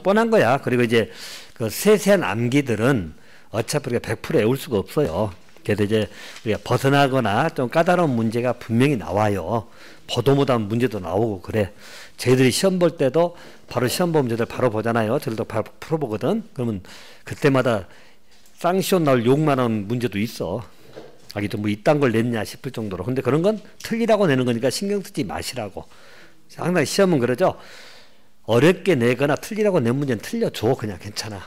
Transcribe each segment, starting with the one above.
뻔한 거야. 그리고 이제 그 세세한 암기들은 어차피 우리가 100% 외울 수가 없어요. 그래서 이제 우리가 벗어나거나 좀 까다로운 문제가 분명히 나와요. 보도 못한 문제도 나오고 그래. 저희들이 시험 볼 때도 바로 시험 본 문제들 바로 보잖아요. 저희들도 바로 풀어보거든. 그러면 그때마다 쌍시온 나올 욕만 하는 문제도 있어. 아기도 뭐 이딴 걸 냈냐 싶을 정도로. 근데 그런 건 틀리라고 내는 거니까 신경 쓰지 마시라고. 항상 시험은 그러죠. 어렵게 내거나 틀리라고 낸 문제는 틀려줘. 그냥 괜찮아.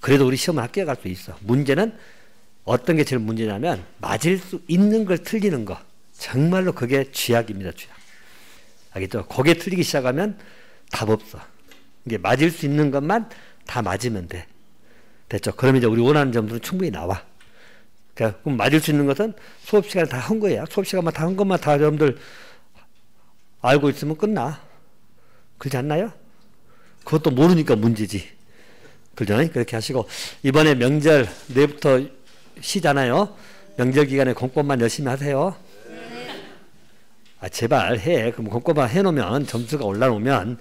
그래도 우리 시험을 합격할 수 있어. 문제는 어떤 게 제일 문제냐면 맞을 수 있는 걸 틀리는 거. 정말로 그게 쥐약입니다. 쥐약. 알겠죠? 거기에 틀리기 시작하면 답 없어. 이게 맞을 수 있는 것만 다 맞으면 돼. 됐죠? 그러면 이제 우리 원하는 점들은 충분히 나와. 그러니까 그럼 맞을 수 있는 것은 수업 시간에 다 한 거야. 수업 시간만 다 한 것만 다 여러분들 알고 있으면 끝나. 그렇지 않나요? 그것도 모르니까 문제지. 그죠? 그렇게 하시고 이번에 명절 내일부터 쉬잖아요. 명절 기간에 공법만 열심히 하세요. 아 제발 해. 그럼 공법만 해놓으면 점수가 올라오면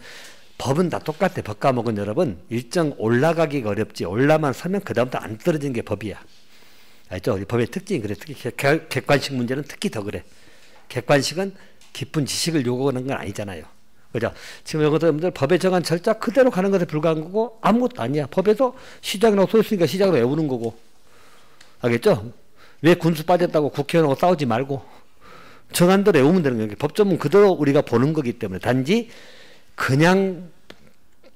법은 다 똑같아. 법 과목은 여러분 일정 올라가기가 어렵지. 올라만 서면 그 다음부터 안 떨어지는 게 법이야. 알죠? 우리 법의 특징이 그래. 특히 객관식 문제는 특히 더 그래. 객관식은 깊은 지식을 요구하는 건 아니잖아요. 그죠? 지금 여러분들 법에 정한 절차 그대로 가는 것에 불과한 거고 아무것도 아니야. 법에서 시작이라고 써있으니까 시작으로 외우는 거고. 알겠죠? 왜 군수 빠졌다고 국회의원하고 싸우지 말고 정한 대로 외우면 되는 거예요. 법조문 그대로 우리가 보는 거기 때문에 단지 그냥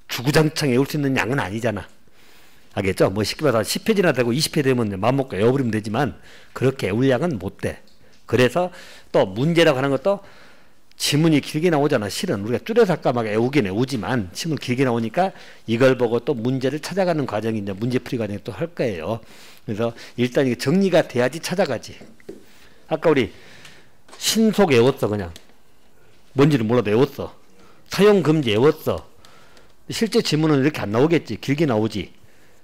주구장창 외울 수 있는 양은 아니잖아. 알겠죠? 뭐 쉽게 말해서 10페이지나 되고 20페이지 되면 마음먹고 외워버리면 되지만 그렇게 외울 양은 못 돼. 그래서 또 문제라고 하는 것도 지문이 길게 나오잖아. 실은 우리가 줄여서 아까 막 외우긴 외우지만 지문 길게 나오니까 이걸 보고 또 문제를 찾아가는 과정이 이제 문제풀이 과정을 또 할 거예요. 그래서 일단 이게 정리가 돼야지 찾아가지. 아까 우리 신속 외웠어. 그냥 뭔지를 몰라도 외웠어. 사용금지 외웠어. 실제 지문은 이렇게 안 나오겠지. 길게 나오지.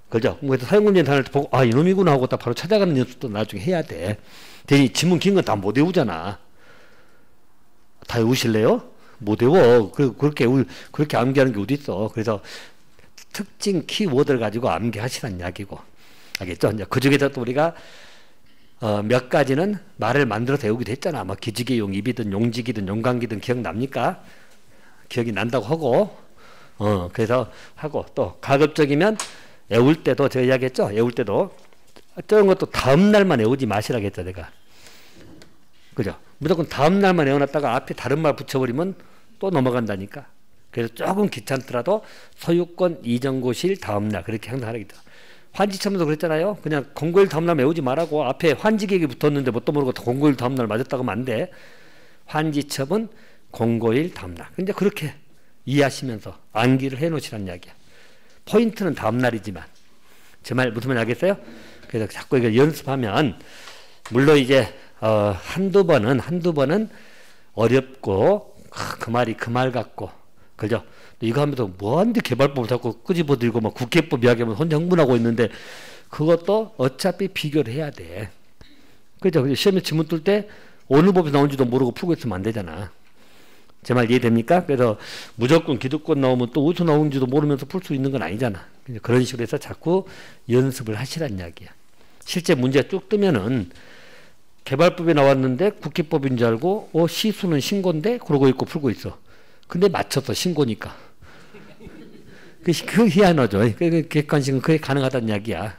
그죠? 그래서 사용금지 단어를 보고 아 이놈이구나 하고 딱 바로 찾아가는 연습도 나중에 해야 돼. 대신 지문 긴 건 다 못 외우잖아. 다 외우실래요? 못 외워. 그렇게 암기하는 게 어디 있어. 그래서 특징 키워드를 가지고 암기하시라는 이야기고. 알겠죠? 이제 그 중에서 또 우리가 몇 가지는 말을 만들어서 외우기도 했잖아. 뭐 기지개용, 입이든 용직이든 용광기든 기억납니까? 기억이 난다고 하고, 그래서 하고 또 가급적이면 외울 때도 제가 이야기했죠. 외울 때도 저런 것도 다음 날만 외우지 마시라고 했죠, 내가. 그죠? 무조건 다음 날만 외워놨다가 앞에 다른 말 붙여버리면 또 넘어간다니까. 그래서 조금 귀찮더라도 소유권 이전고시일 다음 날 그렇게 항상 하라고 했죠. 환지첨도 그랬잖아요. 그냥 공고일 다음날 외우지 말라고. 앞에 환지객이 붙었는데 뭣도 모르고 공고일 다음날 맞았다고 하면 안 돼. 환지첩은 공고일 다음날. 근데 그렇게 이해하시면서 암기를 해놓으시라는 이야기야. 포인트는 다음날이지만. 제 말 무슨 말인지 알겠어요? 그래서 자꾸 이거 연습하면 물론 이제 한두 번은 어렵고 그 말이 그 말 같고 그죠? 이거 하면서 뭐하는데 개발법을 자꾸 끄집어들고 막 국회법 이야기하면 혼자 흥분하고 있는데 그것도 어차피 비교를 해야 돼. 그죠? 시험에 지문 뜰 때 어느 법이 나온지도 모르고 풀고 있으면 안 되잖아. 제 말 이해됩니까? 그래서 무조건 기득권 나오면 또 어디서 나오는지도 모르면서 풀 수 있는 건 아니잖아. 그런 식으로 해서 자꾸 연습을 하시란 이야기야. 실제 문제가 쭉 뜨면은 개발법이 나왔는데 국회법인 줄 알고 시수는 신고인데 그러고 있고 풀고 있어. 근데 맞췄어. 신고니까. 그 희한하죠. 객관식은 그게 가능하다는 이야기야.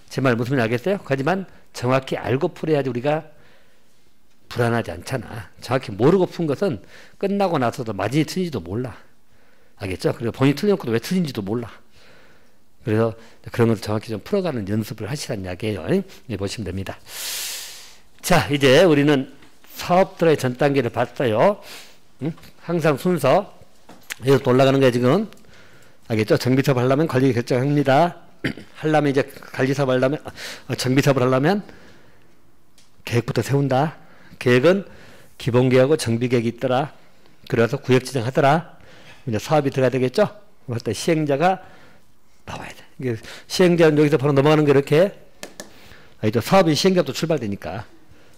제 말 무슨 말인지 알겠어요? 하지만 정확히 알고 풀어야지 우리가 불안하지 않잖아. 정확히 모르고 푼 것은 끝나고 나서도 맞은지 틀린지도 몰라. 알겠죠? 그리고 본인이 틀린 것도 왜 틀린지도 몰라. 그래서 그런 것을 정확히 좀 풀어가는 연습을 하시라는 이야기예요. 네, 보시면 됩니다. 자, 이제 우리는 사업들의 전 단계를 봤어요. 항상 순서. 여기서 올라가는 거예요, 지금. 알겠죠? 정비사업 하려면 관리 결정합니다. 하려면 이제 관리사업 하려면, 정비사업을 하려면 계획부터 세운다. 계획은 기본계획하고 정비계획이 있더라. 그래서 구역 지정하더라. 이제 사업이 들어가야 되겠죠? 그럴 때 시행자가 나와야 돼. 이게 시행자는 여기서 바로 넘어가는 게 이렇게. 알겠죠? 사업이 시행자부터 출발되니까.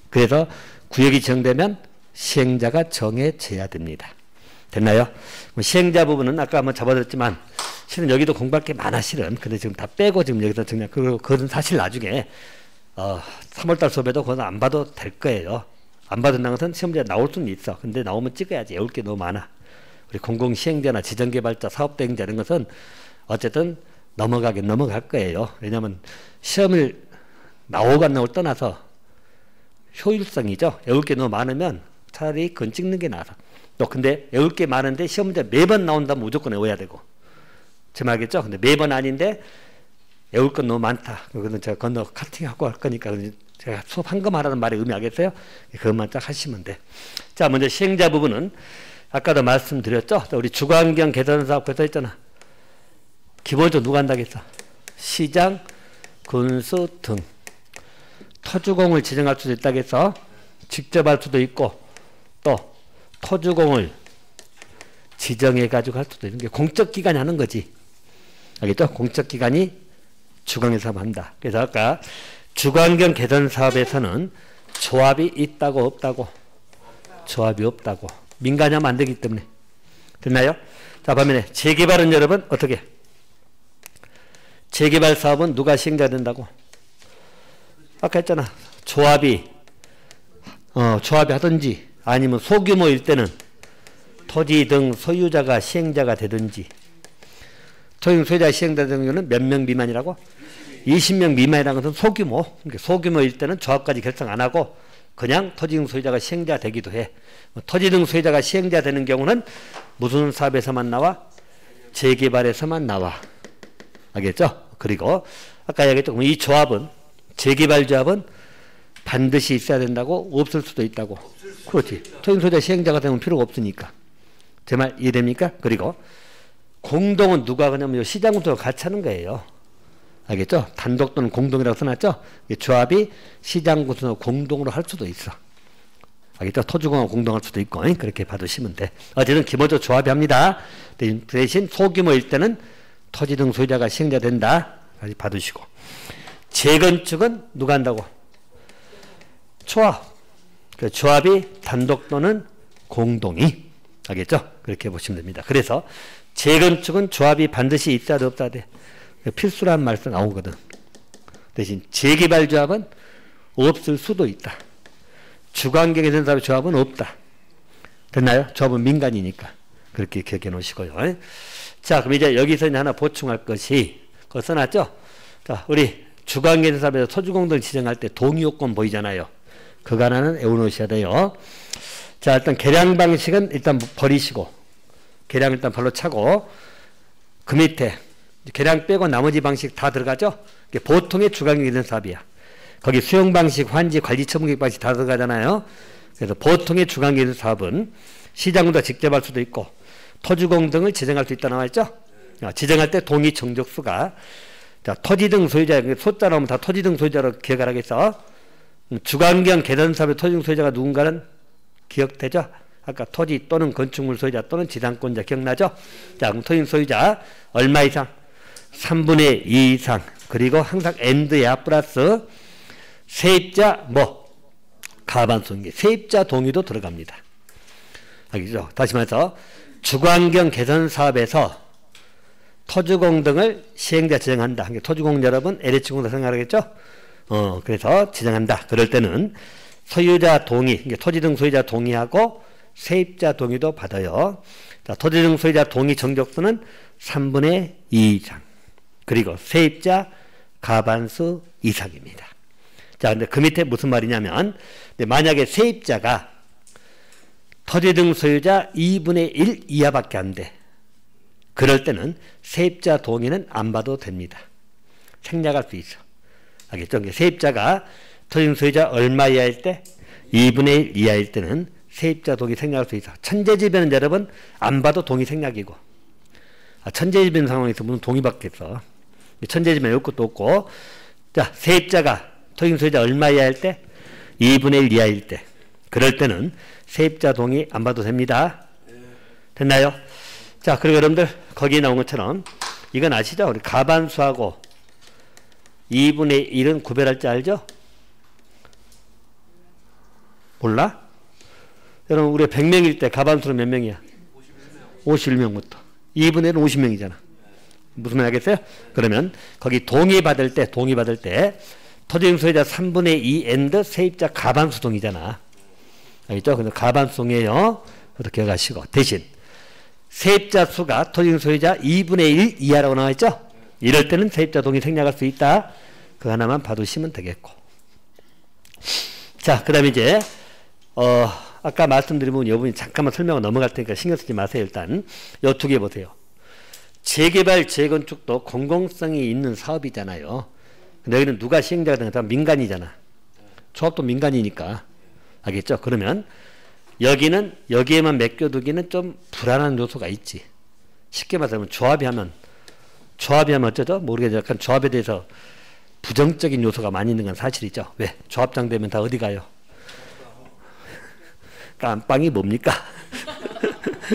그래서 구역이 지정되면 시행자가 정해져야 됩니다. 됐나요? 시행자 부분은 아까 한번 잡아드렸지만 실은 여기도 공부할 게 많아 실은. 근데 지금 다 빼고 지금 여기서 그냥 그건 사실 나중에 3월달 수업에도 그건 안 봐도 될 거예요. 안 받는다는 것은 시험 문제 나올 수는 있어. 근데 나오면 찍어야지. 외울 게 너무 많아. 우리 공공시행자나 지정개발자, 사업대행자 이런 것은 어쨌든 넘어갈 거예요. 왜냐하면 시험을 나오고 안 나올 떠나서 효율성이죠. 외울 게 너무 많으면 차라리 그건 찍는 게 나아서. 또 근데 외울 게 많은데 시험 문제 매번 나온다면 무조건 외워야 되고. 제 말겠죠? 근데 매번 아닌데 외울 건 너무 많다. 그거는 제가 건너 카팅하고 할 거니까 제가 수업 한 것만 하라는 말에 의미하겠어요? 그것만 딱 하시면 돼. 자, 먼저 시행자 부분은 아까도 말씀드렸죠? 우리 주거환경 개선 사업 그래서 했잖아. 기본적으로 누가 한다고 했어? 시장, 군수 등. 토주공을 지정할 수도 있다고 해서 직접 할 수도 있고 또 토주공을 지정해 가지고 할 수도 있는 게 공적기관이 하는 거지. 알겠죠? 공적기관이 주거환경 한다. 그래서 아까 주거환경 개선 사업에서는 조합이 있다고 없다고? 조합이 없다고. 민간이 하면 안 되기 때문에. 됐나요? 자, 반면에 재개발은 여러분 어떻게? 재개발 사업은 누가 시행자 된다고? 아까 했잖아. 조합이 하든지 아니면 소규모일 때는 토지 등 소유자가 시행자가 되든지. 토지 소유자 시행자 되는 경우는 몇 명 미만이라고? 20명 미만이라는 것은 소규모. 그러니까 소규모일 때는 조합까지 결정 안 하고 그냥 토지 등 소유자가 시행자 되기도 해. 토지 등 소유자가 시행자 되는 경우는 무슨 사업에서만 나와? 재개발에서만 나와. 알겠죠? 그리고 아까 얘기했죠. 이 조합은 재개발 조합은 반드시 있어야 된다고? 없을 수도 있다고. 그렇지. 토지 등 소유자 시행자가 되면 필요가 없으니까. 제 말 이해됩니까? 그리고 공동은 누가 하냐면 시장구도 같이 하는 거예요. 알겠죠? 단독 또는 공동이라고 써놨죠? 조합이 시장구도 공동으로 할 수도 있어. 알겠죠? 토주공하고 공동할 수도 있고 그렇게 받으시면 돼. 어쨌든 기본적으로 조합이 합니다. 대신 소규모일 때는 토지 등 소유자가 시행자 된다. 받으시고. 재건축은 누가 한다고? 조합. 조합이 단독 또는 공동이. 알겠죠? 그렇게 보시면 됩니다. 그래서 재건축은 조합이 반드시 있어야 돼 없어야 돼? 필수라는 말도 나오거든. 대신 재개발 조합은 없을 수도 있다. 주거환경에 대한 사업의 조합은 없다. 됐나요? 조합은 민간이니까. 그렇게 기억해 놓으시고요. 자, 그럼 이제 여기서 이제 하나 보충할 것이 그거 써놨죠? 자, 우리 주거환경 사업에서 토지공동을 지정할 때 동의요건 보이잖아요. 그거 하나는 외워놓으셔야 돼요. 자, 일단 계량 방식은 일단 버리시고 계량 일단 발로 차고 그 밑에 계량 빼고 나머지 방식 다 들어가죠? 보통의 주거환경 개선 사업이야. 거기 수용 방식, 환지, 관리 처분 방식 다 들어가잖아요. 그래서 보통의 주거환경 개선 사업은 시장보다 직접 할 수도 있고 토지공 등을 지정할 수 있다 나와 있죠? 지정할 때 동의 정족수가 자, 토지 등 소유자, 소자 나오면 다 토지 등 소유자로 기억을 하겠어. 주거환경 개선 사업의 토지 등 소유자가 누군가는 기억되죠? 아까 토지 또는 건축물 소유자 또는 지상권자 기억나죠? 자, 그럼 토지 등 소유자 얼마 이상? 3분의 2 이상. 그리고 항상 AND야 플러스 세입자 가반수. 세입자 동의도 들어갑니다. 알겠죠? 다시 말해서 주거환경 개선 사업에서 토지공 등을 시행자 지정한다. 토지공 여러분 LH공사 생각하겠죠? 그래서 지정한다. 그럴 때는 소유자 동의, 토지 등 소유자 동의하고 세입자 동의도 받아요. 자, 토지 등 소유자 동의 정족수는 3분의 2 이상. 그리고 세입자 가반수 이상입니다. 자, 근데 그 밑에 무슨 말이냐면, 만약에 세입자가 토지 등 소유자 2분의 1 이하밖에 안 돼. 그럴 때는 세입자 동의는 안 봐도 됩니다. 생략할 수 있어. 알겠죠? 세입자가 토지 등 소유자 얼마 이하일 때? 2분의 1 이하일 때는 세입자 동의 생략할 수 있어. 천재지변은 여러분 안 봐도 동의 생략이고. 천재지변 상황에서 무슨 동의 받겠어. 천재지변 올 것도 없고. 자, 세입자가 토지 등 소유자 얼마 이하일 때? 2분의 1 이하일 때. 그럴 때는 세입자 동의 안 봐도 됩니다. 됐나요? 자, 그리고 여러분들 거기에 나온 것처럼 이건 아시죠? 우리 가반수하고 2분의 1은 구별할 줄 알죠? 몰라? 여러분 우리 100명일 때 가반수는 몇 명이야? 51명부터 2분의 1은 50명이잖아. 무슨 말 하겠어요? 그러면 거기 동의받을 때 토지용 소유자 3분의 2 and 세입자 가반수동이잖아. 알겠죠? 그래서 가반수동이에요. 그렇게 기억하시고 대신 세입자 수가 토지용 소유자 2분의 1 이하라고 나와있죠? 이럴 때는 세입자 동의 생략할 수 있다. 그 하나만 봐두시면 되겠고. 자, 그 다음에 이제 아까 말씀드린 부분 이 부분 잠깐만 설명을 넘어갈 테니까 신경 쓰지 마세요. 일단 요 두 개 보세요. 재개발, 재건축도 공공성이 있는 사업이잖아요. 근데 여기는 누가 시행자가 되는 건 민간이잖아. 조합도 민간이니까. 알겠죠? 그러면 여기는 여기에만 맡겨두기는 좀 불안한 요소가 있지. 쉽게 말하면 조합이 하면 어쩌죠? 모르겠죠. 약간 조합에 대해서 부정적인 요소가 많이 있는 건 사실이죠. 왜? 조합장 되면 다 어디 가요? 깜빵이 뭡니까?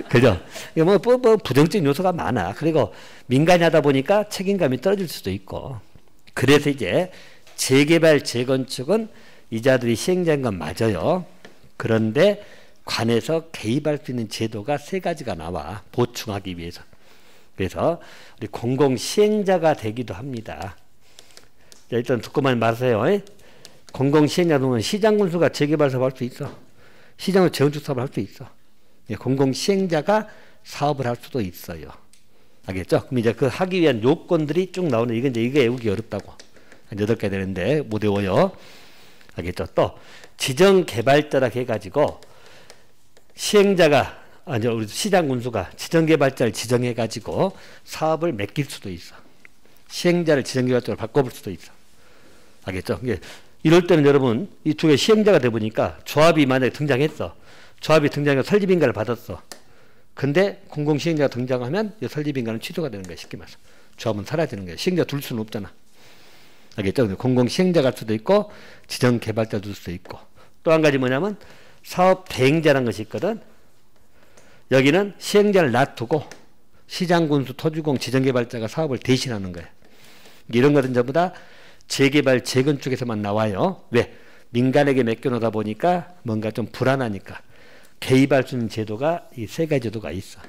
그죠? 뭐 부정적인 요소가 많아. 그리고 민간이 하다 보니까 책임감이 떨어질 수도 있고. 그래서 이제 재개발, 재건축은 이자들이 시행자인 건 맞아요. 그런데 관에서 개입할 수 있는 제도가 세 가지가 나와. 보충하기 위해서. 그래서 우리 공공 시행자가 되기도 합니다. 자, 일단 듣고만 말하세요. 공공 시행자 되면 시장 군수가 재개발 사업을 할 수 있어. 시장으로 재건축 사업을 할 수 있어. 공공 시행자가 사업을 할 수도 있어요. 알겠죠? 그럼 이제 그 하기 위한 요건들이 쭉 나오는 이게 외우기 어렵다고. 한 8개 되는데 못 외워요. 알겠죠? 또 지정 개발자라 해가지고 시행자가 우리 시장 군수가 지정 개발자를 지정해 가지고 사업을 맡길 수도 있어. 시행자를 지정 개발자로 바꿔볼 수도 있어. 알겠죠? 이럴 때는 여러분 이 두 개 시행자가 돼 보니까 조합이 만약에 등장했어. 조합이 등장해서 설립인가를 받았어. 근데 공공시행자가 등장하면 이 설립인가는 취소가 되는 거야. 쉽게 말해서. 조합은 사라지는 거야. 시행자 둘 수는 없잖아. 알겠죠? 공공시행자가 할 수도 있고 지정개발자 둘 수도 있고. 또 한 가지 뭐냐면 사업 대행자라는 것이 있거든. 여기는 시행자를 놔두고 시장군수, 토지공, 지정개발자가 사업을 대신하는 거야. 이런 것은 전부 다 재개발, 재건축에서만 나와요. 왜? 민간에게 맡겨놓다 보니까 뭔가 좀 불안하니까. 개입할 수 있는 제도가 이 세 가지 제도가 있어.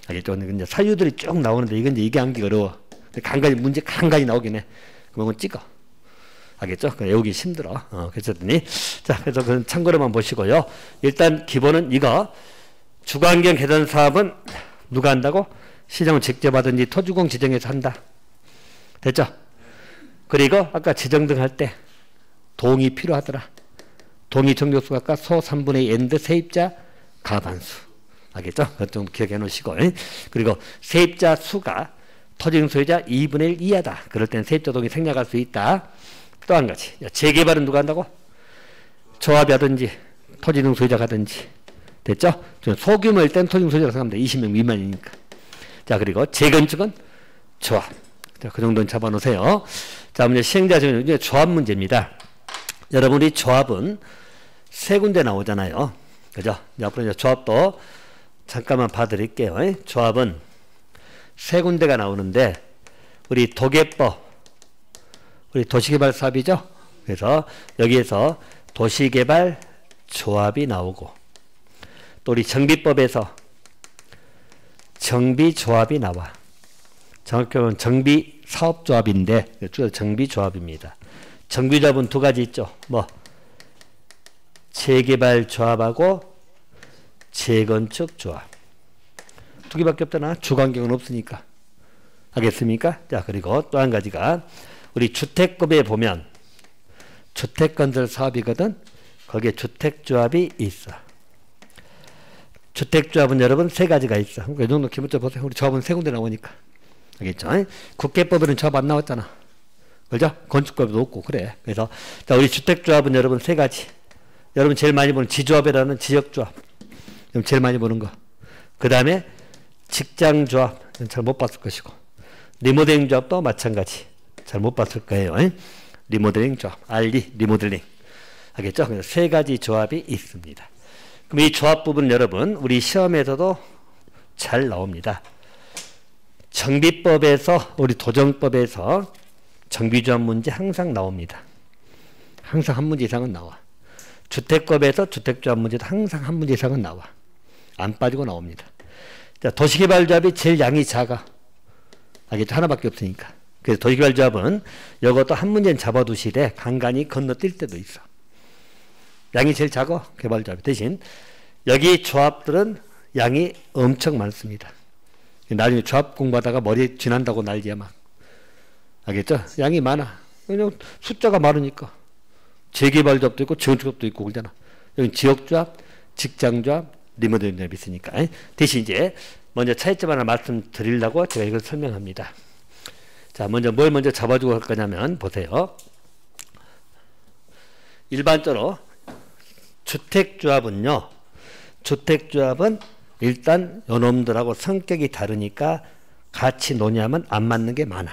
알겠죠? 근데 사유들이 쭉 나오는데 이건 이게 암기 어려워. 문제 간간히 나오긴 해. 그러면 찍어. 알겠죠? 외우기 힘들어. 그랬더니 자, 그래서 그건 참고로만 보시고요. 일단 기본은 이거. 주거환경 개선 사업은 누가 한다고? 시장은 직접 하든지 토지공 지정해서 한다. 됐죠? 그리고 아까 지정 등 할 때 동의 필요하더라. 동의 정족수가 아까 소 3분의 2 and 세입자 가반수. 알겠죠? 그것 좀 기억해 놓으시고. 그리고 세입자 수가 토지용 소유자 2분의 1 이하다. 그럴 때는 세입자 동의 생략할 수 있다. 또 한 가지. 재개발은 누가 한다고? 조합이 하든지 토지용 소유자가 하든지. 됐죠? 소규모일 땐 토지용 소유자가 생각합니다. 20명 미만이니까. 자, 그리고 재건축은 조합. 자, 그 정도는 잡아놓으세요. 자, 문제 시행자 중에 이제 조합 문제입니다. 여러분이 조합은 세 군데 나오잖아요. 그죠? 앞으로 이제 조합도 잠깐만 봐드릴게요. 조합은 세 군데가 나오는데, 우리 도개법, 우리 도시개발 사업이죠? 그래서 여기에서 도시개발 조합이 나오고, 또 우리 정비법에서 정비조합이 나와. 정확히 보면 정비사업조합인데, 정비조합입니다. 정비조합은 두 가지 있죠. 뭐, 재개발조합하고 재건축조합. 두 개밖에 없잖아. 주거환경은 없으니까. 알겠습니까? 자, 그리고 또 한 가지가, 우리 주택법에 보면, 주택건설 사업이거든? 거기에 주택조합이 있어. 주택조합은 여러분 세 가지가 있어. 이 정도 기본적으로 보세요. 우리 조합은 세 군데 나오니까. 알겠죠? 국회법에는 조합 안 나왔잖아. 그죠? 건축법에도 없고, 그래. 그래서, 자, 우리 주택조합은 여러분 세 가지. 여러분 제일 많이 보는 지조합이라는 지역조합. 제일 많이 보는 거. 그 다음에 직장조합. 잘 못 봤을 것이고. 리모델링 조합도 마찬가지. 잘 못 봤을 거예요. 리모델링 조합. 리모델링. 알겠죠? 그래서 세 가지 조합이 있습니다. 그럼 이 조합 부분 여러분, 우리 시험에서도 잘 나옵니다. 정비법에서, 우리 도정법에서 정비조합 문제 항상 나옵니다. 항상 한 문제 이상은 나와. 주택법에서 주택조합 문제도 항상 한 문제 이상은 나와. 안 빠지고 나옵니다. 자, 도시개발조합이 제일 양이 작아. 알겠죠? 하나밖에 없으니까. 그래서 도시개발조합은 이것도 한 문제는 잡아두시되 간간히 건너뛸 때도 있어. 양이 제일 작아, 개발조합. 대신 여기 조합들은 양이 엄청 많습니다. 나중에 조합 공부하다가 머리 쥐난다고 난리야 막. 알겠죠? 양이 많아. 그냥 숫자가 많으니까. 재개발조합도 있고 재건축조합도 있고 그러잖아. 여기 지역조합, 직장조합, 리모델링 조합이 있으니까. 대신 이제 먼저 차이점 하나 말씀드리려고 제가 이걸 설명합니다. 자, 먼저 뭘 먼저 잡아주고 할 거냐면 보세요. 일반적으로 주택조합은요. 주택조합은 일단 요놈들하고 성격이 다르니까 같이 노냐면 안 맞는 게 많아.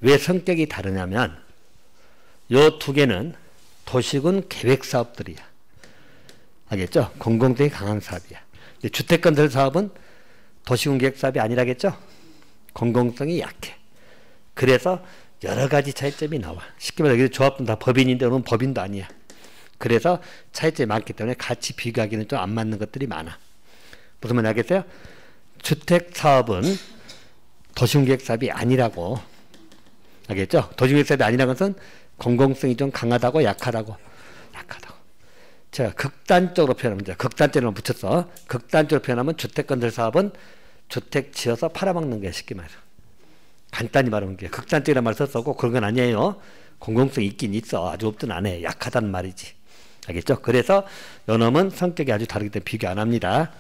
왜 성격이 다르냐면 요 두 개는 도시군 계획사업들이야. 알겠죠? 공공성이 강한 사업이야. 주택건설 사업은 도시군 계획사업이 아니라겠죠? 공공성이 약해. 그래서 여러 가지 차이점이 나와. 쉽게 말해서 조합은 다 법인인데 오늘 법인도 아니야. 그래서 차이점이 많기 때문에 같이 비교하기는 좀 안 맞는 것들이 많아. 무슨 말인지 알겠어요? 주택사업은 도시공계획사업이 아니라고. 알겠죠? 도시공계획사업이 아니라는 것은 공공성이 좀 강하다고 약하다고. 약하다고. 제가 극단적으로 표현합니다. 극단적으로 붙였어. 극단적으로 표현하면 주택건설사업은 주택 지어서 팔아먹는 게 쉽게 말해서. 간단히 말하는 게 극단적이라는 말 썼었고 그런 건 아니에요. 공공성이 있긴 있어. 아주 없든 안 해. 약하다는 말이지. 알겠죠? 그래서 요놈은 성격이 아주 다르기 때문에 비교 안 합니다.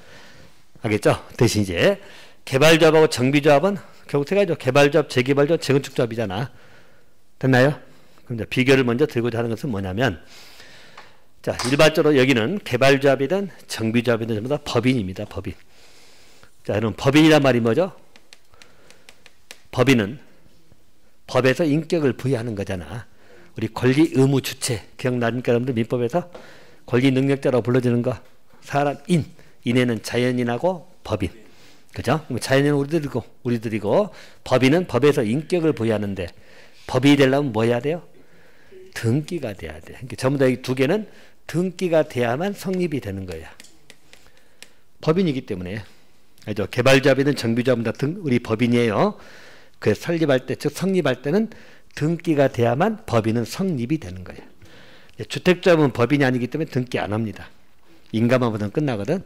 알겠죠? 대신 이제 개발조합하고 정비조합은 결국 세 가지죠. 개발조합, 재개발조합, 재건축조합이잖아. 됐나요? 그럼 이제 비교를 먼저 들고자 하는 것은 뭐냐면 자, 일반적으로 여기는 개발조합이든 정비조합이든 전부 다 법인입니다. 법인. 자, 여러분 법인이란 말이 뭐죠? 법인은 법에서 인격을 부여하는 거잖아. 우리 권리 의무 주체 기억나니까 여러분들 민법에서 권리 능력자라고 불러주는 거 사람 인에는 자연인하고 법인. 그죠? 자연인은 우리들이고 법인은 법에서 인격을 부여하는데 법이 되려면 뭐 해야 돼요? 등기가 돼야 돼. 그러니까 전부 다 이 두 개는 등기가 돼야만 성립이 되는 거야. 법인이기 때문에. 알죠? 개발조합이든 정비조합은 다 우리 법인이에요. 그래서 설립할 때, 즉 성립할 때는 등기가 돼야만 법인은 성립이 되는 거예요. 주택조합은 법인이 아니기 때문에 등기 안 합니다. 인가만 보면 끝나거든.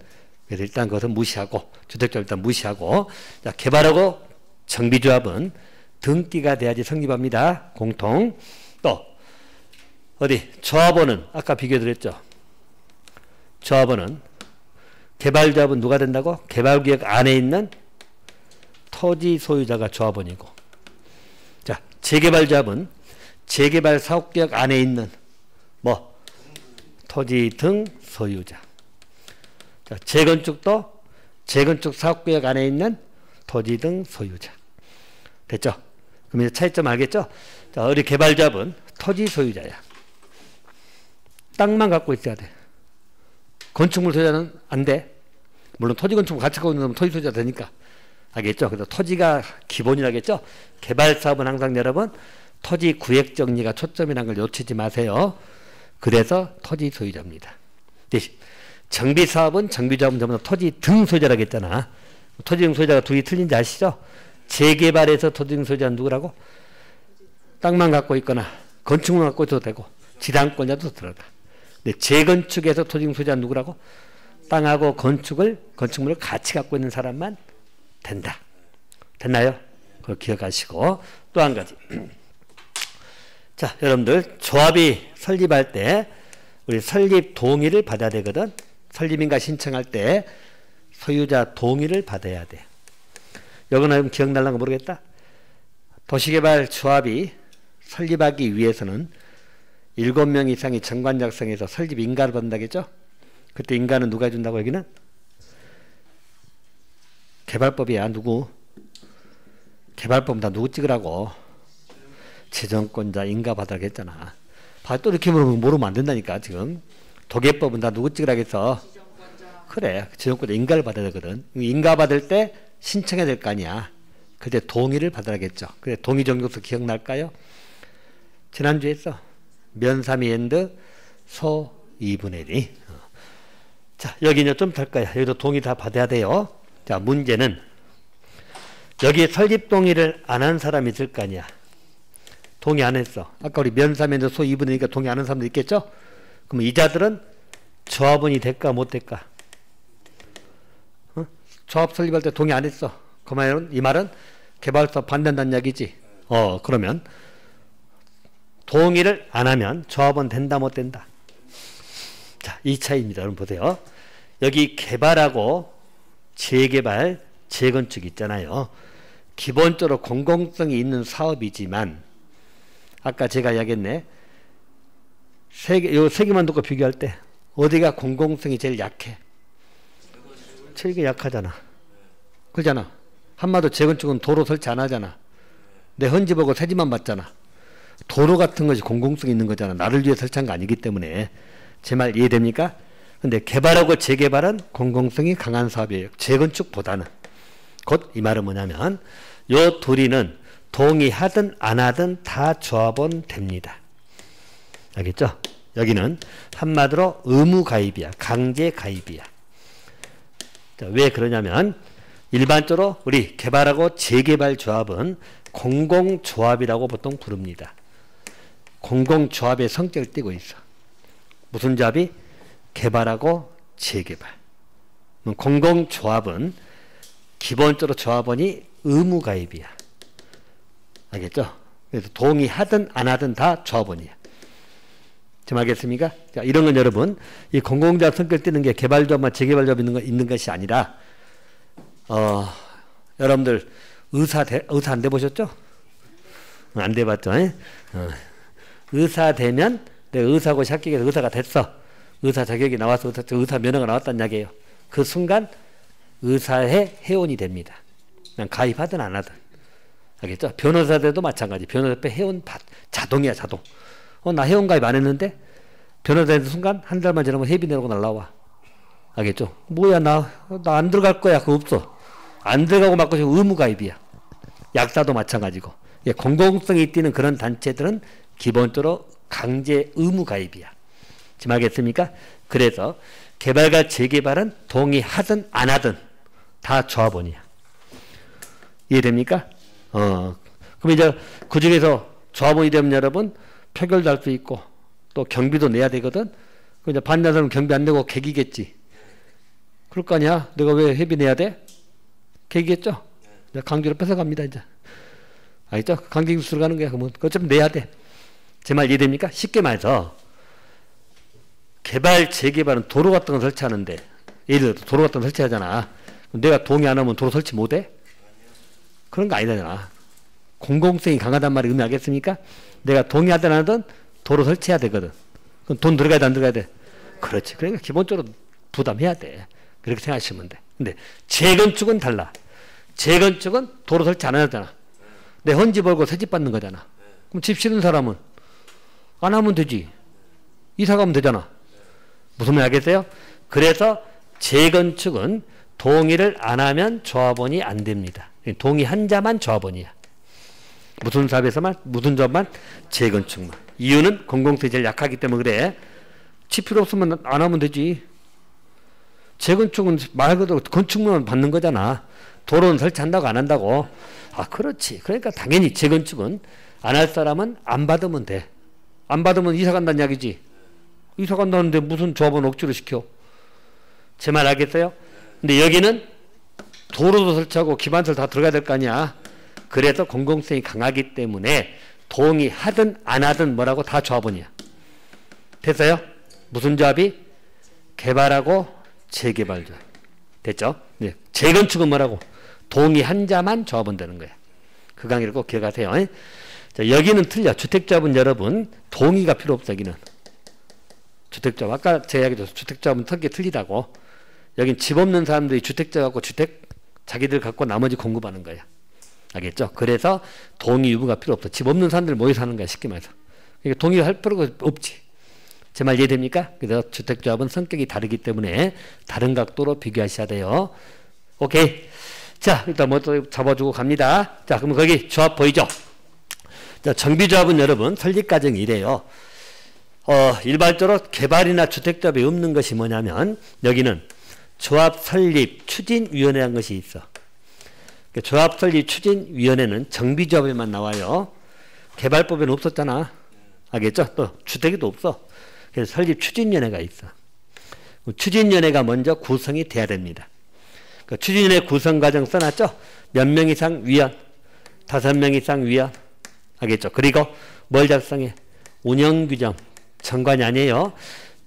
그래서 일단 그것은 무시하고 주택조합 일단 무시하고 자, 개발하고 정비조합은 등기가 돼야지 성립합니다. 공통. 또 어디 조합원은 아까 비교드렸죠. 조합원은 개발조합은 누가 된다고? 개발구역 안에 있는 토지 소유자가 조합원이고 자 재개발조합은 재개발 사업구역 안에 있는 뭐 토지 등 소유자. 자 재건축도 재건축 사업구역 안에 있는 토지 등 소유자. 됐죠? 그럼 이제 차이점 알겠죠? 자 우리 개발조합은 토지 소유자야. 땅만 갖고 있어야 돼. 건축물 소유자는 안 돼. 물론 토지 건축물 같이 갖고 있는 토지 소유자 되니까. 알겠죠? 그래서 토지가 기본이라겠죠? 개발 사업은 항상 여러분 토지 구획 정리가 초점이라는 걸 놓치지 마세요. 그래서 토지 소유자입니다. 대신 정비 사업은 정비조합은 전부 다 토지 등 소유자라고 했잖아. 토지 등 소유자가 둘이 틀린지 아시죠? 재개발에서 토지 등 소유자는 누구라고? 땅만 갖고 있거나 건축물 갖고 있어도 되고 지상권자도 들어가. 근데 재건축에서 토지 등 소유자는 누구라고? 땅하고 건축물을 같이 갖고 있는 사람만 된다. 됐나요? 그걸 기억하시고 또 한 가지. 자, 여러분들 조합이 설립할 때 우리 설립 동의를 받아야 되거든. 설립인가 신청할 때 소유자 동의를 받아야 돼. 여기는 기억날랑가 모르겠다. 도시개발 조합이 설립하기 위해서는 7명 이상이 정관 작성해서 설립 인가를 받는다겠죠? 그때 인가는 누가 준다고 여기는? 개발법이야. 누구? 개발법 다 누구 찍으라고? 재정권자 인가 받으라고 했잖아. 또 이렇게 모르면 안 된다니까 지금. 도계법은 다 누구 찍으라고 했어? 그래. 재정권자 인가를 받아야 되거든. 인가 받을 때 신청해야 될 거 아니야. 그때 동의를 받으라고 했죠. 그래 동의 정도서 기억날까요? 지난주에 했어. 면 3이 엔드 소 2분의 1이. 자 여기 이제 좀 될 거야. 여기도 동의 다 받아야 돼요. 자, 문제는 여기 설립 동의를 안 한 사람이 있을 거 아니야. 동의 안 했어. 아까 우리 면사면에서 소 2분의 2가 동의 안 한 사람도 있겠죠? 그럼 이자들은 조합원이 될까 못 될까? 어? 조합 설립할 때 동의 안 했어. 그 말은, 이 말은 개발사업 반대한다는 이야기지. 그러면 동의를 안 하면 조합원 된다 못 된다? 자, 이 차이입니다. 여러분 보세요. 여기 개발하고 재개발, 재건축 있잖아요. 기본적으로 공공성이 있는 사업이지만 아까 제가 이야기했네. 세 개만 놓고 비교할 때 어디가 공공성이 제일 약해? 제일 약하잖아. 그러잖아. 한마디로 재건축은 도로 설치 안 하잖아. 내 헌지 보고 세지만 받잖아. 도로 같은 것이 공공성이 있는 거잖아. 나를 위해 설치한 거 아니기 때문에. 제 말 이해됩니까? 근데 개발하고 재개발은 공공성이 강한 사업이에요. 재건축보다는. 곧 이 말은 뭐냐면 요 둘이는 동의하든 안 하든 다 조합원 됩니다. 알겠죠? 여기는 한마디로 의무 가입이야. 강제 가입이야. 자, 왜 그러냐면 일반적으로 우리 개발하고 재개발 조합은 공공조합이라고 보통 부릅니다. 공공조합의 성격을 띠고 있어. 무슨 조합이? 개발하고 재개발. 공공조합은 기본적으로 조합원이 의무가입이야. 알겠죠? 그래서 동의하든 안 하든 다 조합원이야. 지금 알겠습니까? 자, 이런 건 여러분, 이 공공조합 성격을 띠는 게 개발조합만 재개발조합 있는 것이 아니라, 여러분들 의사 안 돼보셨죠? 안 돼봤죠? 의사 되면 내가 의사고 합격해서 의사가 됐어. 의사 자격이 나와서 의사 면허가 나왔다는 이야기예요. 그 순간 의사의 회원이 됩니다. 그냥 가입하든 안 하든. 알겠죠? 변호사들도 마찬가지. 변호사협회 회원 자동이야, 자동. 나 회원 가입 안 했는데 변호사 되는 순간 한 달만 지나면 회비 내라고 날라와. 알겠죠? 뭐야, 나 안 들어갈 거야. 그거 없어. 안 들어가고 맞고 지금 의무 가입이야. 약사도 마찬가지고. 공공성이 띠는 그런 단체들은 기본적으로 강제 의무 가입이야. 지금 알겠습니까? 그래서 개발과 재개발은 동의하든 안 하든 다 조합원이야. 이해됩니까? 그럼 이제 그 중에서 조합원이 되면 여러분 표결도 할 수 있고 또 경비도 내야 되거든. 그 이제 반대하는 사람은 경비 안 내고 객이겠지. 그럴 거 아니야? 내가 왜 회비 내야 돼? 객이겠죠? 강제로 뺏어갑니다, 이제. 알겠죠? 강제징수 들어가는 거야. 그러면 어차피 내야 돼. 제 말 이해됩니까? 쉽게 말해서 개발, 재개발은 도로 같은 거 설치하는데 예를 들어 도로 같은 거 설치하잖아. 내가 동의 안 하면 도로 설치 못 해? 그런 거 아니잖아. 공공성이 강하단 말이 의미하겠습니까? 내가 동의하든 안 하든 도로 설치해야 되거든. 그럼 돈 들어가야 돼, 안 들어가야 돼? 그렇지. 그러니까 기본적으로 부담해야 돼. 그렇게 생각하시면 돼. 근데 재건축은 달라. 재건축은 도로 설치 안 하잖아. 내 헌지 벌고 새집 받는 거잖아. 그럼 집 싫은 사람은 안 하면 되지. 이사 가면 되잖아. 무슨 말 알겠어요? 그래서 재건축은 동의를 안 하면 조합원이 안 됩니다. 동의한 자만 조합원이야. 무슨 사업에서만? 무슨 조합만? 재건축만. 이유는 공공성이 제일 약하기 때문에 그래. 집 필요 없으면 안 하면 되지. 재건축은 말 그대로 건축물만 받는 거잖아. 도로는 설치한다고 안 한다고. 아, 그렇지. 그러니까 당연히 재건축은 안 할 사람은 안 받으면 돼. 안 받으면 이사 간다는 이야기지. 이사 간다는데 무슨 조합원 억지로 시켜. 제 말 알겠어요? 근데 여기는 도로도 설치하고 기반설 다 들어가야 될 거 아니야. 그래서 공공성이 강하기 때문에 동의하든 안 하든 뭐라고 다 조합원이야. 됐어요? 무슨 조합이? 개발하고 재개발 조합. 됐죠? 네. 재건축은 뭐라고? 동의한 자만 조합원 되는 거야. 그 강의를 꼭 기억하세요. 자, 여기는 틀려. 주택조합은 여러분 동의가 필요 없어. 여기는 주택조합. 아까 제가 얘기했죠. 주택조합은 턱이 틀리다고. 여긴 집 없는 사람들이 주택자 갖고 주택 자기들 갖고 나머지 공급하는 거야. 알겠죠? 그래서 동의 유무가 필요 없어. 집 없는 사람들 모여 사는 거야. 쉽게 말해서. 그러니까 동의할 필요가 없지. 제 말 이해됩니까? 그래서 주택조합은 성격이 다르기 때문에 다른 각도로 비교하셔야 돼요. 오케이. 자, 일단 뭐 또 잡아주고 갑니다. 자, 그럼 거기 조합 보이죠? 자, 정비조합은 여러분 설립 과정이 이래요. 일반적으로 개발이나 주택조합이 없는 것이 뭐냐면 여기는 조합 설립 추진위원회라는 것이 있어. 조합 설립 추진위원회는 정비조합에만 나와요. 개발법에는 없었잖아. 알겠죠? 또 주택에도 없어. 그래서 설립 추진위원회가 있어. 추진위원회가 먼저 구성이 돼야 됩니다. 그 추진위원회 구성 과정 써놨죠? 몇 명 이상 위원, 5명 이상 위원. 알겠죠? 그리고 뭘 작성해? 운영규정. 정관이 아니에요.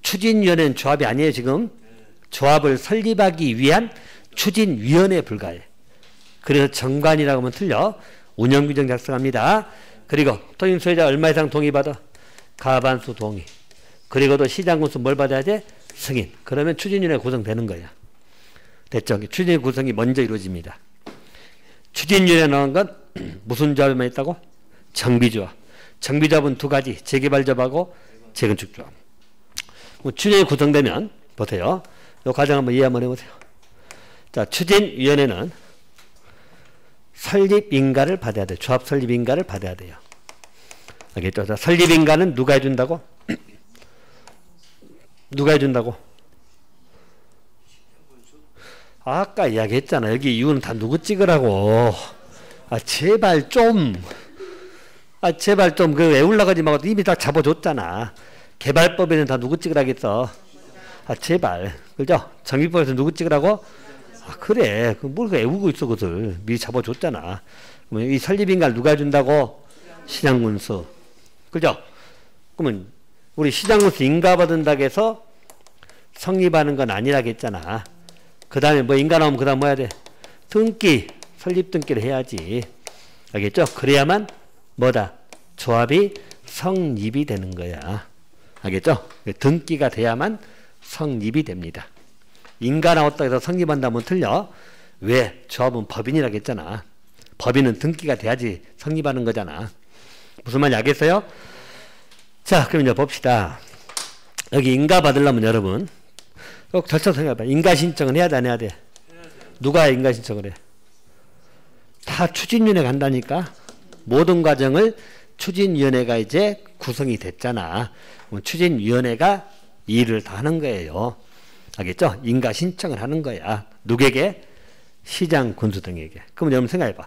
추진위원회는 조합이 아니에요. 지금 조합을 설립하기 위한 추진위원회에 불과해. 그래서 정관이라고 하면 틀려. 운영규정 작성합니다. 그리고 토지 소유자 얼마 이상 동의받아? 과반수 동의. 그리고 또 시장군수 뭘 받아야 돼? 승인. 그러면 추진위원회 구성되는 거야. 됐죠? 추진위원회 구성이 먼저 이루어집니다. 추진위원회 나온 건 무슨 조합에만 있다고? 정비조합. 정비조합은 두 가지. 재개발조합하고 재건축조합. 추진위원회 구성되면 보세요. 이 과정 한번 이해 한번 해보세요. 자, 추진위원회는 설립인가를 받아야 돼요. 조합 설립인가를 받아야 돼요. 알겠죠? 자, 설립인가는 누가 해준다고? 누가 해준다고? 아까 이야기했잖아. 여기 이유는 다 누구 찍으라고. 제발 좀. 제발 좀 그 외우려고 하지 말고 이미 다 잡아줬잖아. 개발법에는 다 누구 찍으라겠어. 제발. 그죠? 정비법에서 누구 찍으라고? 그래. 뭘 외우고 있어, 그것을. 미리 잡아줬잖아. 그러면 이 설립인가를 누가 해준다고? 시장군수. 그죠? 그러면 우리 시장군수 인가받은다고 해서 성립하는 건 아니라겠잖아. 그 다음에 뭐 인가 나오면 그 다음 뭐 해야 돼? 등기. 설립 등기를 해야지. 알겠죠? 그래야만 뭐다? 조합이 성립이 되는 거야. 알겠죠? 등기가 돼야만 성립이 됩니다. 인가 나왔다 해서 성립한다면 틀려. 왜? 조합은 법인이라고 했잖아. 법인은 등기가 돼야지 성립하는 거잖아. 무슨 말인지 알겠어요? 자, 그럼 이제 봅시다. 여기 인가 받으려면 여러분 꼭 절차 생각해봐. 인가 신청을 해야 돼, 안 해야 돼? 누가 인가 신청을 해? 다 추진위원회 간다니까. 모든 과정을 추진위원회가 이제 구성이 됐잖아. 추진위원회가 일을 다 하는 거예요. 알겠죠? 인가 신청을 하는 거야. 누구에게? 시장, 군수 등에게. 그럼 여러분 생각해봐.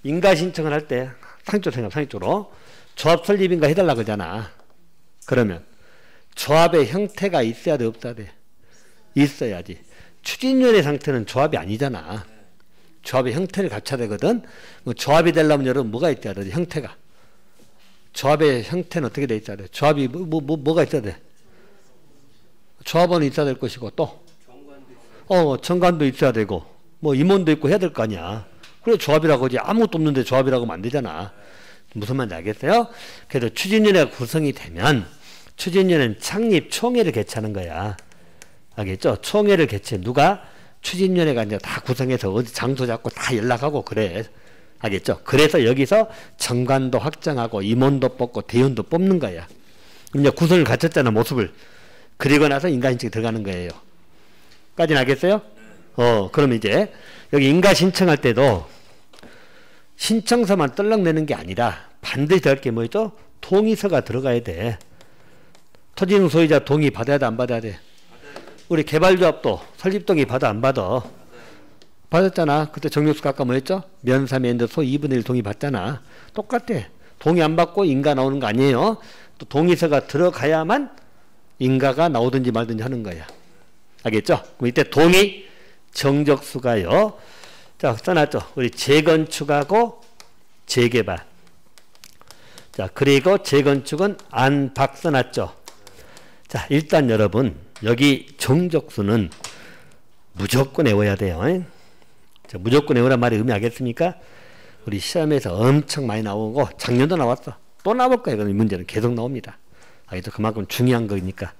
인가 신청을 할 때 상식적으로 조합 설립인가 해달라 그러잖아. 그러면 조합의 형태가 있어야 돼, 없어야 돼? 있어야지. 추진위원회 상태는 조합이 아니잖아. 조합의 형태를 갖춰야 되거든. 조합이 되려면 여러분 뭐가 있어야 돼? 형태가. 조합의 형태는 어떻게 돼 있어야 돼? 조합이 뭐가 있어야 돼? 조합원이 있어야 될 것이고 또 정관도 있어야 되고 뭐 임원도 있고 해야 될 거 아니야. 그래 조합이라고 하지. 아무것도 없는데 조합이라고 하면 안 되잖아. 무슨 말인지 알겠어요? 그래도 추진위원회가 구성이 되면 추진위원회는 창립 총회를 개최하는 거야. 알겠죠? 총회를 개최. 누가? 추진위원회가 이제 다 구성해서 어디 장소 잡고 다 연락하고 그래. 알겠죠? 그래서 여기서 정관도 확정하고 임원도 뽑고 대원도 뽑는 거야. 이제 구성을 갖췄잖아, 모습을. 그리고 나서 인가신청이 들어가는 거예요. 까지는 알겠어요? 그럼 이제 여기 인가 신청할 때도 신청서만 떨렁내는 게 아니라 반드시 들어갈 게 뭐죠? 동의서가 들어가야 돼. 토지는 소유자 동의 받아야 돼, 안 받아야 돼? 우리 개발조합도 설립동의 받아, 안 받아? 받았잖아. 그때 정력수가 아까 뭐였죠? 면사면도 소 2분의 1 동의 받잖아. 똑같아. 동의 안 받고 인가 나오는 거 아니에요. 또 동의서가 들어가야만 인가가 나오든지 말든지 하는 거야. 알겠죠? 그럼 이때 동의 정적수가요. 자, 써놨죠. 우리 재건축하고 재개발. 자, 그리고 재건축은 안박 써놨죠. 자, 일단 여러분 여기 정적수는 무조건 외워야 돼요. 자, 무조건 외우란 말이 의미하겠습니까? 우리 시험에서 엄청 많이 나오고 작년도 나왔어. 또 나올 거예요. 이 문제는 계속 나옵니다. 알겠죠? 그만큼 중요한 거니까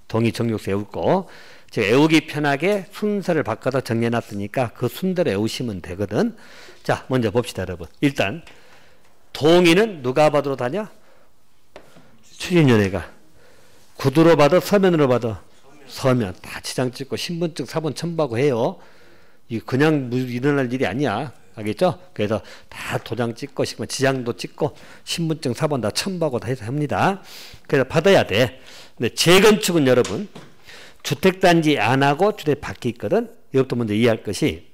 동의 정적수 외우고 제가 외우기 편하게 순서를 바꿔서 정리해놨으니까 그 순서를 외우시면 되거든. 자, 먼저 봅시다, 여러분. 일단 동의는 누가 받으러 다녀? 추진위원회가. 구두로 받아, 서면으로 받아? 서면. 다 지장 찍고 신분증 사본 첨부하고 해요. 이거 그냥 일어날 일이 아니야. 알겠죠? 그래서 다 도장 찍고 지장도 찍고 신분증 사본 다 첨부하고 다 해서 합니다. 그래서 받아야 돼. 근데 재건축은 여러분 주택단지 안하고 주택 밖에 있거든. 이것부터 먼저 이해할 것이,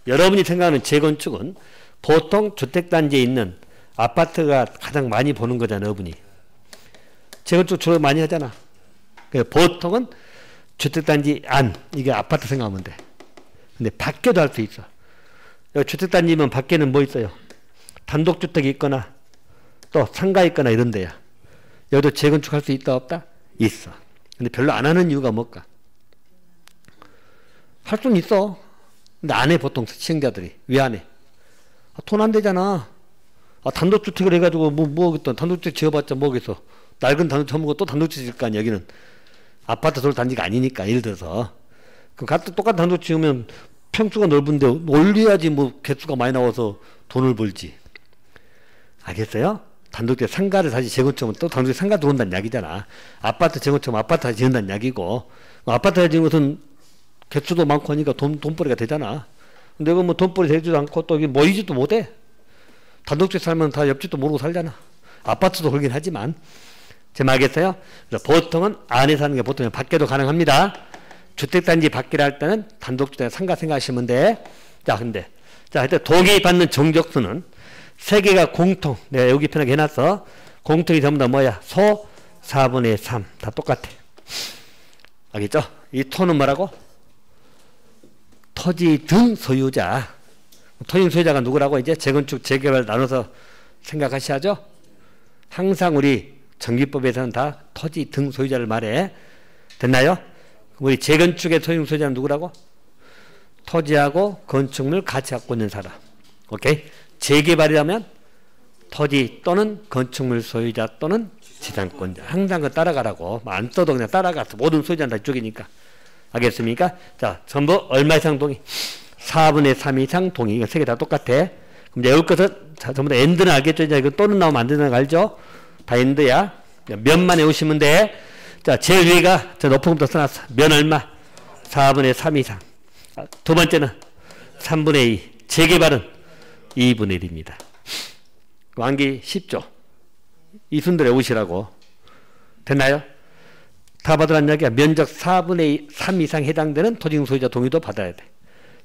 여러분이 생각하는 재건축은 보통 주택단지에 있는 아파트가 가장 많이 보는 거잖아, 여러분이. 재건축 주로 많이 하잖아. 보통은 주택단지 안, 이게 아파트 생각하면 돼. 근데 밖에도 할 수 있어. 여기 주택단지면 밖에는 뭐 있어요? 단독주택이 있거나 또 상가 있거나 이런 데야. 여기도 재건축할 수 있다 없다? 있어. 근데 별로 안 하는 이유가 뭘까? 할 수는 있어. 근데 안 해, 보통 시행자들이. 왜 안 해? 돈 안 되잖아. 단독주택을 해가지고 뭐겠던 단독주택 지어봤자 뭐겠어. 낡은 단독 전부가 또 단독주택 지을 거 아니야. 여기는 아파트 서울 단지가 아니니까. 예를 들어서 그럼 같은 똑같은 단독 지으면 평수가 넓은데 올려야지 뭐 개수가 많이 나와서 돈을 벌지. 알겠어요? 단독주택 상가를 다시 재건축하면 또 단독주택 상가 들어온다는 이야기잖아. 아파트 재건축하면 아파트 다시 지은다는 이야기고, 아파트 다시 지은 것은 개수도 많고 하니까 돈벌이가 되잖아. 근데 이거 뭐 돈벌이 되지도 않고 또 이게 모이지도 못해. 단독주택 살면 다 옆집도 모르고 살잖아. 아파트도 그러긴 하지만. 제 말 알겠어요? 그래서 보통은 안에 사는 게 보통 밖에도 가능합니다. 주택단지 밖이라 할 때는 단독주택 상가 생각하시면 돼. 자, 근데 하여튼 동의받는 정족수는 세 개가 공통. 내가 여기 편하게 해놨어. 공통이 전부 다 뭐야? 소 4분의 3. 다 똑같아. 알겠죠? 이 토는 뭐라고? 토지 등 소유자. 토지 등 소유자가 누구라고? 이제 재건축, 재개발 나눠서 생각하셔야죠. 항상 우리 정비법에서는 다 토지 등 소유자를 말해. 됐나요? 우리 재건축의 토지 등 소유자는 누구라고? 토지하고 건축물 같이 갖고 있는 사람. 오케이? 재개발이라면 토지 또는 건축물 소유자 또는 지상권자. 항상 그 따라가라고. 안 써도 그냥 따라가서 모든 소유자는 다 이쪽이니까. 알겠습니까? 자, 전부 얼마 이상 동의? 4분의 3 이상 동의. 이거 세 개 다 똑같아. 그럼 이제 여기 것은 전부 다 엔드는 알겠죠? 이제 이거 또는 나오면 안 되는 거 알죠? 다 엔드야. 면만 외우시면 돼. 자, 제일 위가 저 높은 것부터 써놨어. 면 얼마? 4분의 3 이상. 두 번째는 3분의 2. 재개발은 2분의 1입니다. 완기 쉽죠? 이 순들 외우시라고. 됐나요? 다 받으란 이야기야. 면적 4분의 3 이상 해당되는 토지 등 소유자 동의도 받아야 돼.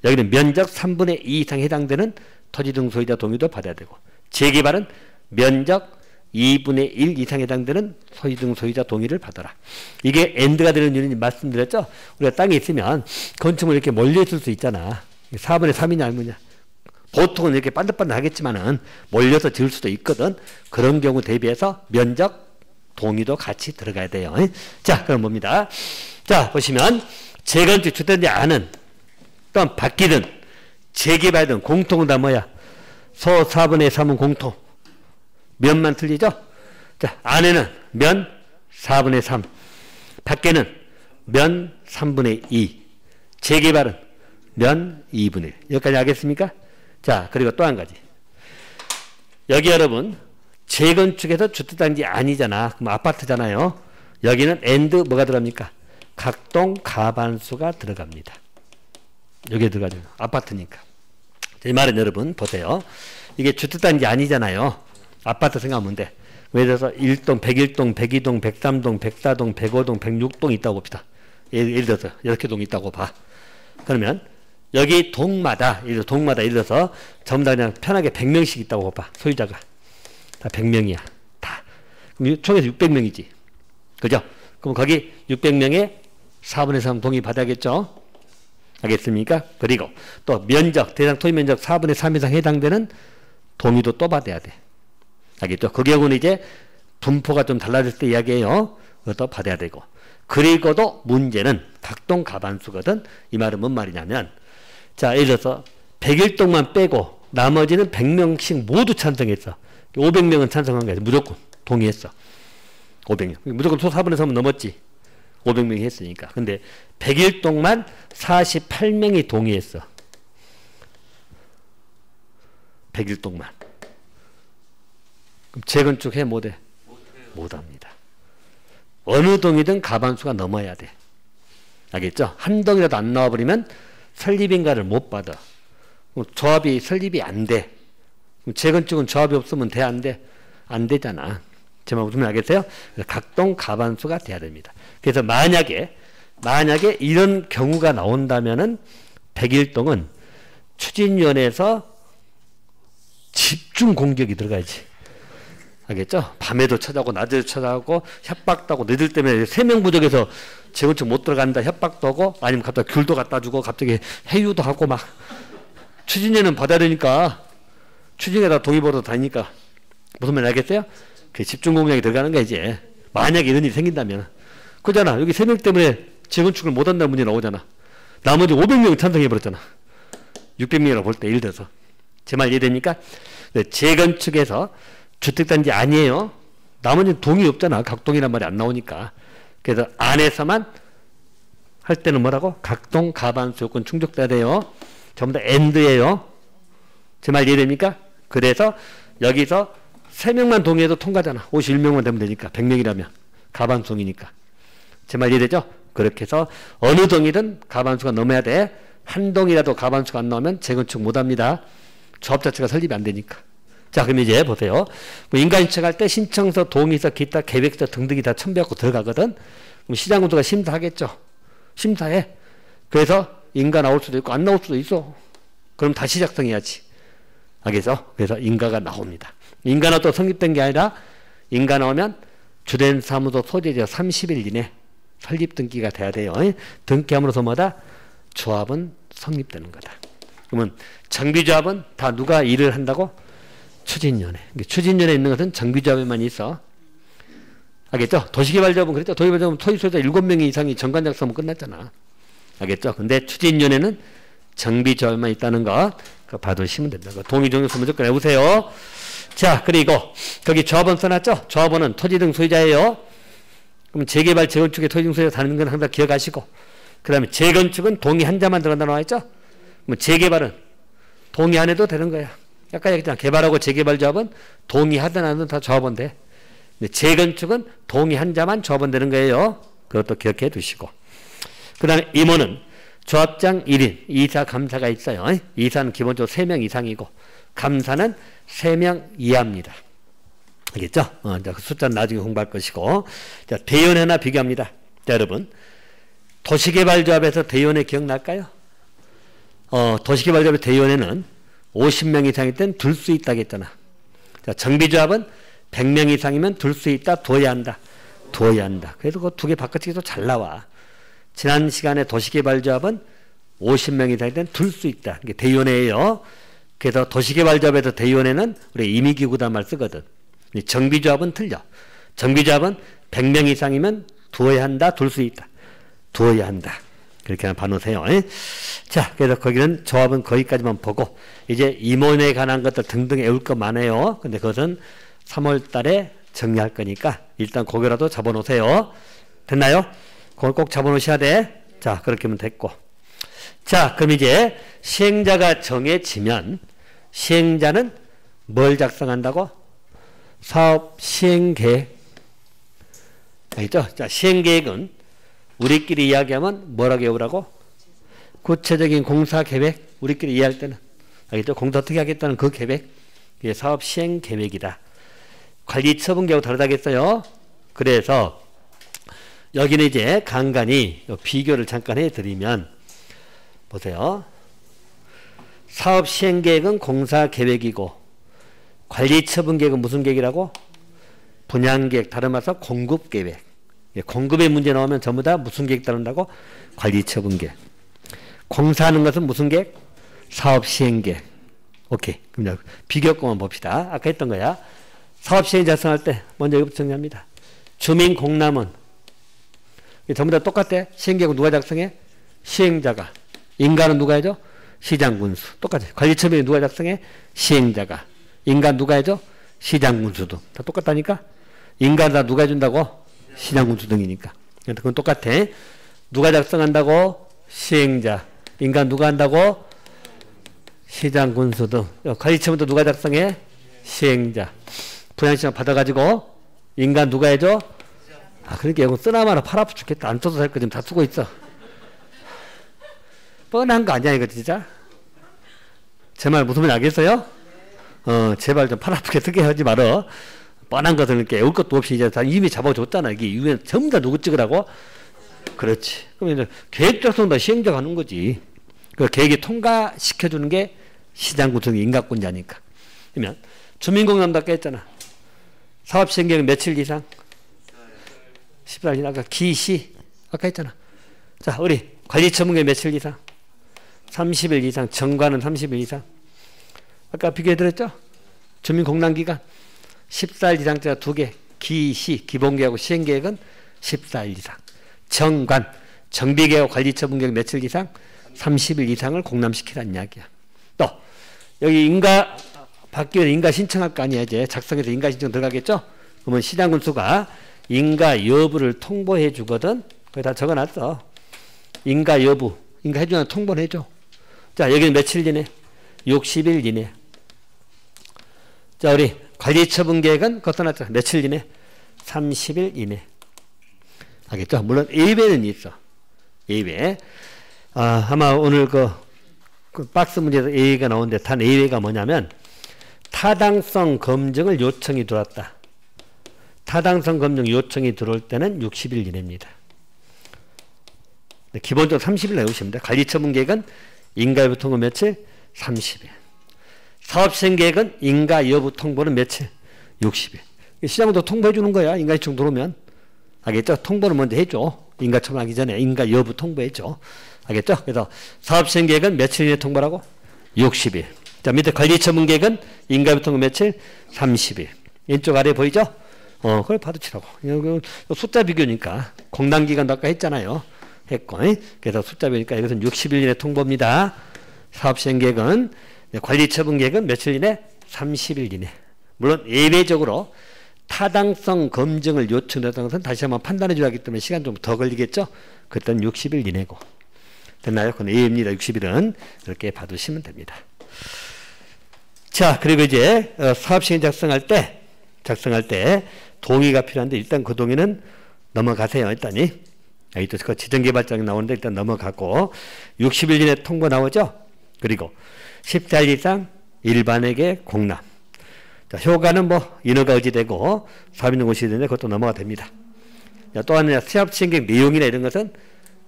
여기는 면적 3분의 2 이상 해당되는 토지 등 소유자 동의도 받아야 되고, 재개발은 면적 2분의 1 이상 해당되는 토지 등 소유자 동의를 받아라. 이게 엔드가 되는 이유는 말씀드렸죠? 우리가 땅에 있으면 건축물 이렇게 몰려 있을 수 있잖아. 4분의 3이냐 아니냐. 보통은 이렇게 반듯반듯 하겠지만은 몰려서 지을 수도 있거든. 그런 경우 대비해서 면적 동의도 같이 들어가야 돼요. 자, 그럼 뭡니다. 자, 보시면 재건축 주택이 안은 또한 바뀌든 재개발이든 공통은 다 뭐야? 소 4분의 3은 공통. 면만 틀리죠? 자, 안에는 면 4분의 3. 밖에는 면 3분의 2. 재개발은 면 2분의 1. 여기까지 알겠습니까? 자, 그리고 또 한 가지. 여기 여러분, 재건축에서 주택단지 아니잖아. 그럼 아파트잖아요. 여기는 엔드 뭐가 들어갑니까? 각동 가반수가 들어갑니다. 여기에 들어가죠. 아파트니까. 이 말은 여러분 보세요. 이게 주택단지 아니잖아요. 아파트 생각하면 돼. 예를 들어서 1동, 101동, 102동, 103동, 104동, 105동, 106동 있다고 봅시다. 예를 들어서 이렇게 동이 있다고 봐. 그러면 여기 동마다 예를 들어서 전부 다 그냥 편하게 100명씩 있다고 봐. 소유자가. 다 100명이야. 다. 그럼 총에서 600명이지. 그죠? 그럼 거기 600명에 4분의 3 동의 받아야겠죠? 알겠습니까? 그리고 또 면적, 대상 토지 면적 4분의 3 이상 해당되는 동의도 또 받아야 돼. 알겠죠? 그 경우는 이제 분포가 좀 달라질 때 이야기예요. 그것도 받아야 되고. 그리고도 문제는 각동 가반수거든. 이 말은 뭔 말이냐면, 자, 예를 들어서 101동만 빼고 나머지는 100명씩 모두 찬성했어. 500명은 찬성한 거야. 무조건 동의했어. 500명. 무조건 소 4분의 3은 넘었지. 500명이 했으니까. 근데 101동만 48명이 동의했어. 101동만. 그럼 재건축 해 못해? 못합니다. 어느 동이든 가반수가 넘어야 돼. 알겠죠? 한 동이라도 안 나와버리면 설립인가를 못 받아. 조합이 설립이 안 돼. 재건축은 조합이 없으면 돼, 안 돼? 안 되잖아. 제 말 무슨 말 알겠어요? 각동 가반수가 돼야 됩니다. 그래서 만약에 만약에 이런 경우가 나온다면은 백일동은 추진위원회에서 집중 공격이 들어가야지. 알겠죠? 밤에도 찾아오고 낮에도 찾아오고 협박도 하고 너희들 때문에 3명 부족해서 재건축 못 들어간다 협박도 하고 아니면 갑자기 귤도 갖다 주고 갑자기 해유도 하고 막 추진위원회는 받아야 되니까 추진위에다 동의보도 다니니까 무슨 말인지 알겠어요? 그 집중 공격이 들어가는 거야 이제. 만약에 이런 일이 생긴다면 그잖아. 여기 3명 때문에 재건축을 못 한다는 문제 나오잖아. 나머지 500명 찬성해버렸잖아. 600명이라고 볼 때 예를 들어서. 제 말 이해됩니까? 재건축에서 주택단지 아니에요. 나머지는 동의 없잖아. 각동이란 말이 안 나오니까. 그래서 안에서만 할 때는 뭐라고? 각동 가반수 요건 충족돼야 돼요. 전부 다 AND예요. 제 말 이해됩니까? 그래서 여기서 3명만 동의해도 통과잖아. 51명만 되면 되니까. 100명이라면. 가반수이니까. 제 말 이해되죠? 그렇게 해서 어느 동이든 가반수가 넘어야 돼. 한 동이라도 가반수가 안 나오면 재건축 못합니다. 조합 자체가 설립이 안 되니까. 자, 그럼 이제 보세요. 인가 신청할 때 신청서, 동의서, 기타, 계획서 등등이 다 첨부하고 들어가거든. 그럼 시장군수가 심사하겠죠. 심사해. 그래서 인가 나올 수도 있고 안 나올 수도 있어. 그럼 다시 작성해야지. 알겠죠? 그래서 인가가 나옵니다. 인가는 또 성립된 게 아니라 인가 나오면 주된 사무소 소재지역 30일 이내 설립 등기가 돼야 돼요. 등기함으로써 뭐다? 조합은 성립되는 거다. 그러면 정비조합은 다 누가 일을 한다고? 추진위원회. 추진위원회에 있는 것은 정비조합에만 있어. 알겠죠? 도시개발조합은 그랬죠? 도시개발조합은 토지소유자 7명 이상이 정관 작성하면 끝났잖아. 알겠죠? 근데 추진위원회는 정비조합에만 있다는 거 그거 봐두시면 됩니다. 동의 종료서 무조건 해보세요. 자, 그리고 거기 조합원 써놨죠? 조합원은 토지 등 소유자예요. 그럼 재개발, 재건축에 토지 등 소유자 다는 건 항상 기억하시고, 그 다음에 재건축은 동의 한 자만 들어간다 나와있죠? 그럼 재개발은 동의 안 해도 되는 거야. 아까 얘기했잖아. 개발하고 재개발 조합은 동의하든 안 하든 다 조합원 돼. 근데 재건축은 동의 한 자만 조합원 되는 거예요. 그것도 기억해 두시고. 그 다음에 임원은 조합장 1인, 이사, 감사가 있어요. 이사는 기본적으로 3명 이상이고, 감사는 3명 이하입니다. 알겠죠? 자, 그 숫자는 나중에 공부할 것이고. 자, 대의원회나 비교합니다. 자, 여러분. 도시개발조합에서 대의원회 기억날까요? 도시개발조합의 대의원회는 50명 이상일 땐 둘 수 있다고 했잖아. 자, 정비조합은 100명 이상이면 둘 수 있다, 둬야 한다. 둬야 한다. 그래서 그 두 개 바꿔치기도 잘 나와. 지난 시간에 도시개발조합은 50명 이상일 땐 둘 수 있다. 이게 대의원회예요. 그래서 도시개발조합에서 대의원회는 우리 임의기구단 말 쓰거든. 정비조합은 틀려. 정비조합은 100명 이상이면 두어야 한다, 둘 수 있다. 두어야 한다. 그렇게 봐놓으세요. 자, 그래서 거기는 조합은 거기까지만 보고, 이제 임원에 관한 것들 등등 외울 거 많아요. 근데 그것은 3월 달에 정리할 거니까 일단 그거라도 잡아놓으세요. 됐나요? 그걸 꼭 잡아놓으셔야 돼. 자, 그렇게 하면 됐고. 자, 그럼 이제 시행자가 정해지면 시행자는 뭘 작성한다고? 사업 시행계획. 알겠죠? 자, 시행계획은 우리끼리 이야기하면 뭐라고 외우라고? 구체적인 공사계획. 우리끼리 이해할 때는. 알겠죠? 공사 어떻게 하겠다는 그 계획. 이게 사업 시행계획이다. 관리처분계하고 다르다겠어요? 그래서 여기는 이제 간간히 비교를 잠깐 해드리면 보세요. 사업 시행계획은 공사계획이고 관리처분계획은 무슨 계획이라고? 분양계획, 다른 말해서 공급계획. 공급의 문제 나오면 전부 다 무슨 계획 따른다고? 관리처분계획. 공사하는 것은 무슨 계획? 사업시행계획. 오케이. 그럼 비교권만 봅시다. 아까 했던 거야. 사업시행 작성할 때 먼저 이것부터 정리합니다. 주민공람은 전부 다 똑같아. 시행계획은 누가 작성해? 시행자가. 인가는 누가 해줘? 시장군수. 똑같아. 관리처분이 누가 작성해? 시행자가. 인가 누가 해줘? 시장군수도. 다 똑같다니까? 인가 다 누가 해준다고? 시장군수 등이니까. 그건 똑같아. 누가 작성한다고? 시행자. 인가 누가 한다고? 시장군수 등. 관리처분도 누가 작성해? 시행자. 분양신청 받아가지고 인가 누가 해줘? 아, 그러니까 이거 쓰나마나 팔 아프 죽겠다. 안 써도 살 거 지금 다 쓰고 있어. 뻔한 거 아니야 이거 진짜? 제 말 무슨 말인지 알겠어요? 제발 좀 팔 아프게 쓰게 하지 말어. 뻔한 것을 이렇게 외울 것도 없이 이제 다 이미 잡아줬잖아. 이게 이후에 전부 다 누구 찍으라고? 그렇지. 그럼 이제 계획 작성도 시행 작하는 거지. 그 계획이 통과시켜주는 게 시장 구성 인가권자니까. 그러면 주민공단도 아까 했잖아. 사업 시행 계획 며칠 이상? 14일 이상. 아까 기시 아까 했잖아. 자, 우리 관리처분계획 며칠 이상? 30일 이상. 정관은 30일 이상. 아까 비교해드렸죠? 주민공단기간 14일 이상짜리 2개. 기시 기본계획하고 시행계획은 14일 이상. 정관 정비계획 관리처분계획 며칠 이상? 30일 이상을 공람시키라는 이야기야. 또 여기 인가 받기 위해 인가 신청할 거 아니야. 이제 작성해서 인가 신청 들어가겠죠? 그러면 시장군수가 인가 여부를 통보해 주거든. 거기 다 적어놨어. 인가 여부 인가 해주면 통보를 해줘. 자, 여기는 며칠 이내? 60일 이내. 자, 우리 관리처분계획은 그거 써놨잖아. 며칠 이내? 30일 이내. 알겠죠? 물론 예외는 있어. 예외. 아마 오늘 그 박스 문제에서 예외가 나오는데 단 예외가 뭐냐면 타당성 검증을 요청이 들어왔다. 타당성 검증 요청이 들어올 때는 60일 이내입니다. 기본적으로 30일 내오시면 돼요. 관리처분계획은 인가 여부 통보 며칠? 30일. 사업시행계획은 인가 여부 통보는 며칠? 60일. 시장도 통보해 주는 거야. 인가 요청 들어오면. 알겠죠? 통보를 먼저 해줘. 인가 처분하기 전에 인가 여부 통보해줘. 알겠죠? 그래서 사업시행계획은 며칠 이내 통보라고? 60일. 자, 밑에 관리처분계획은 인가 여부 통보 며칠? 30일. 왼쪽 아래 보이죠? 그걸 받아치라고. 숫자 비교니까. 공단기간도 아까 했잖아요. 했고. 그래서 숫자 비교니까 이것은 60일 이내 통보입니다. 사업시행계획은 관리처분계획은 며칠 이내? 30일 이내. 물론 예외적으로 타당성 검증을 요청했던 것은 다시 한번 판단해 줘야 하기 때문에 시간 좀 더 걸리겠죠? 그때는 60일 이내고. 됐나요? 그건 예입니다. 60일은 이렇게 봐두시면 됩니다. 자, 그리고 이제 사업시행 작성할 때 동의가 필요한데 일단 그 동의는 넘어가세요. 일단이. 여기 또 그 지정개발장이 나오는데 일단 넘어가고 60일 이내 통보 나오죠? 그리고 14일 이상 일반에게 공람. 자, 효과는 뭐 인허가 의지되고 사업 있는 곳이 되는데 그것도 넘어가 됩니다. 또 하나 사업시행계획 내용이나 이런 것은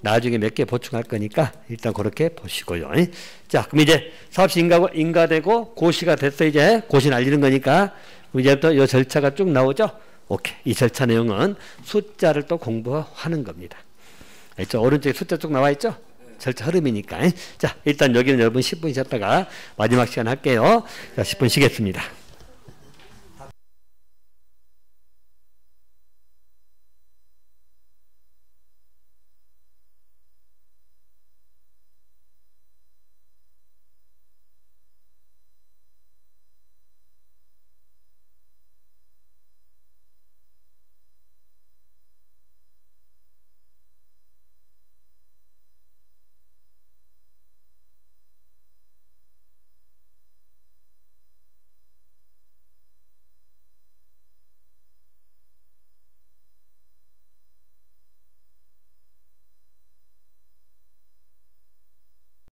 나중에 몇 개 보충할 거니까 일단 그렇게 보시고요. 자, 그럼 이제 사업시 인가되고 고시가 됐어. 이제 고시 날리는 거니까 이제부터 이 절차가 쭉 나오죠. 오케이. 이 절차 내용은 숫자를 또 공부하는 겁니다. 알죠? 오른쪽에 숫자 쭉 나와 있죠? 절차 흐름이니까. 자, 일단 여기는 여러분 10분 쉬었다가 마지막 시간 할게요. 자, 10분 쉬겠습니다.